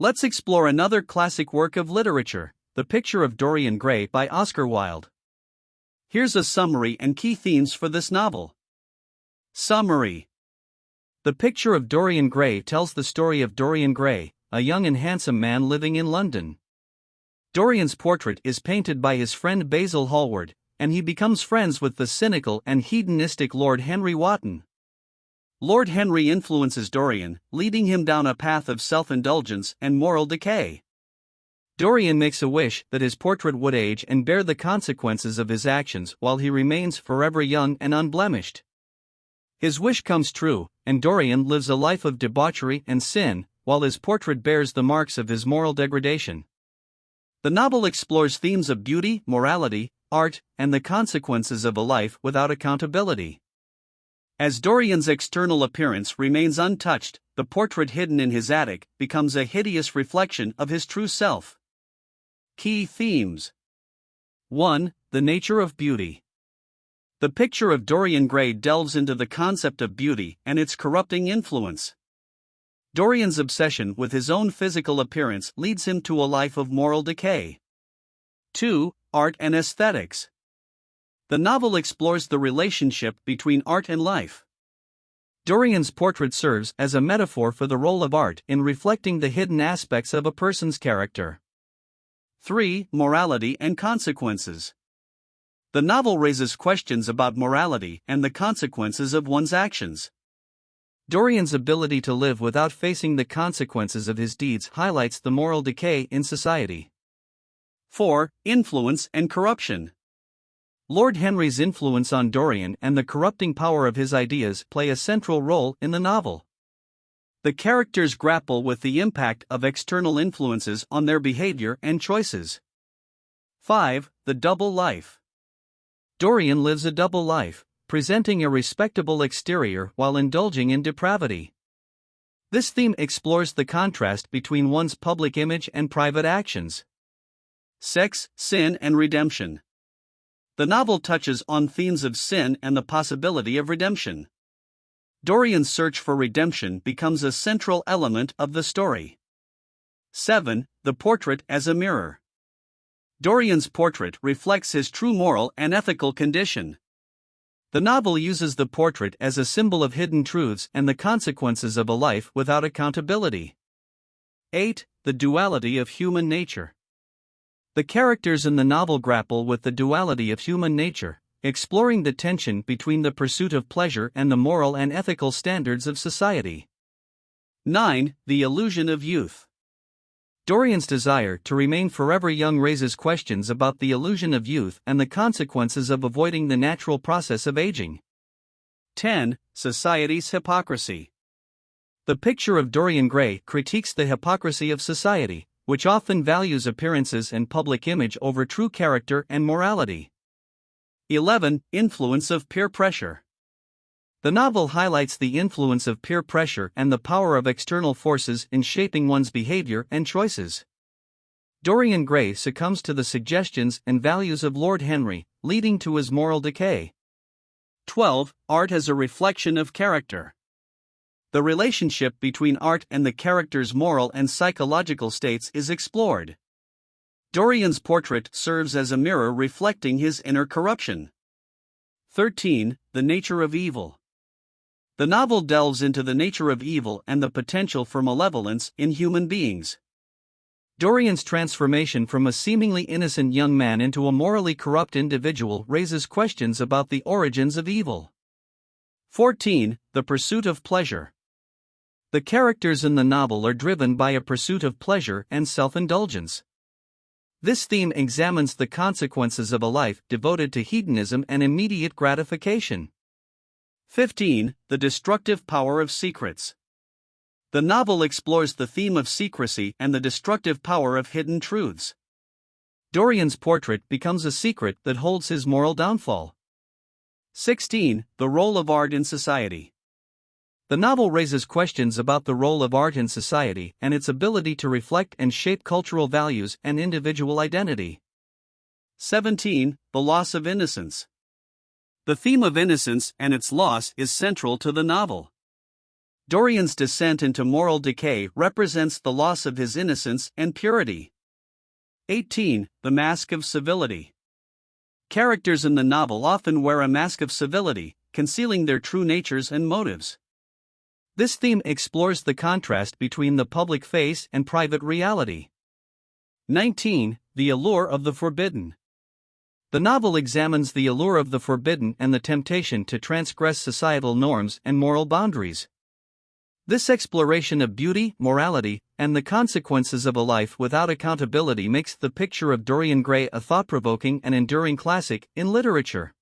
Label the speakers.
Speaker 1: Let's explore another classic work of literature, The Picture of Dorian Gray by Oscar Wilde. Here's a summary and key themes for this novel. Summary. The Picture of Dorian Gray tells the story of Dorian Gray, a young and handsome man living in London. Dorian's portrait is painted by his friend Basil Hallward, and he becomes friends with the cynical and hedonistic Lord Henry Wotton. Lord Henry influences Dorian, leading him down a path of self-indulgence and moral decay. Dorian makes a wish that his portrait would age and bear the consequences of his actions while he remains forever young and unblemished. His wish comes true, and Dorian lives a life of debauchery and sin, while his portrait bears the marks of his moral degradation. The novel explores themes of beauty, morality, art, and the consequences of a life without accountability. As Dorian's external appearance remains untouched, the portrait hidden in his attic becomes a hideous reflection of his true self. Key themes. 1. The nature of beauty. The Picture of Dorian Gray delves into the concept of beauty and its corrupting influence. Dorian's obsession with his own physical appearance leads him to a life of moral decay. 2. Art and aesthetics. The novel explores the relationship between art and life. Dorian's portrait serves as a metaphor for the role of art in reflecting the hidden aspects of a person's character. 3. Morality and consequences. The novel raises questions about morality and the consequences of one's actions. Dorian's ability to live without facing the consequences of his deeds highlights the moral decay in society. 4. Influence and corruption. Lord Henry's influence on Dorian and the corrupting power of his ideas play a central role in the novel. The characters grapple with the impact of external influences on their behavior and choices. 5. The double life. Dorian lives a double life, presenting a respectable exterior while indulging in depravity. This theme explores the contrast between one's public image and private actions. 6. Sin and redemption. The novel touches on themes of sin and the possibility of redemption. Dorian's search for redemption becomes a central element of the story. 7. The portrait as a mirror. Dorian's portrait reflects his true moral and ethical condition. The novel uses the portrait as a symbol of hidden truths and the consequences of a life without accountability. 8. The duality of human nature. The characters in the novel grapple with the duality of human nature, exploring the tension between the pursuit of pleasure and the moral and ethical standards of society. 9. The illusion of youth. Dorian's desire to remain forever young raises questions about the illusion of youth and the consequences of avoiding the natural process of aging. 10. Society's hypocrisy. The Picture of Dorian Gray critiques the hypocrisy of society, which often values appearances and public image over true character and morality. 11. Influence of peer pressure. The novel highlights the influence of peer pressure and the power of external forces in shaping one's behavior and choices. Dorian Gray succumbs to the suggestions and values of Lord Henry, leading to his moral decay. 12. Art as a reflection of character. The relationship between art and the character's moral and psychological states is explored. Dorian's portrait serves as a mirror reflecting his inner corruption. 13. The nature of evil. The novel delves into the nature of evil and the potential for malevolence in human beings. Dorian's transformation from a seemingly innocent young man into a morally corrupt individual raises questions about the origins of evil. 14. The pursuit of pleasure. The characters in the novel are driven by a pursuit of pleasure and self-indulgence. This theme examines the consequences of a life devoted to hedonism and immediate gratification. 15. The destructive power of secrets. The novel explores the theme of secrecy and the destructive power of hidden truths. Dorian's portrait becomes a secret that holds his moral downfall. 16. The role of art in society. The novel raises questions about the role of art in society and its ability to reflect and shape cultural values and individual identity. 17. The loss of innocence. The theme of innocence and its loss is central to the novel. Dorian's descent into moral decay represents the loss of his innocence and purity. 18. The mask of civility. Characters in the novel often wear a mask of civility, concealing their true natures and motives. This theme explores the contrast between the public face and private reality. 19. The allure of the forbidden. The novel examines the allure of the forbidden and the temptation to transgress societal norms and moral boundaries. This exploration of beauty, morality, and the consequences of a life without accountability makes The Picture of Dorian Gray a thought-provoking and enduring classic in literature.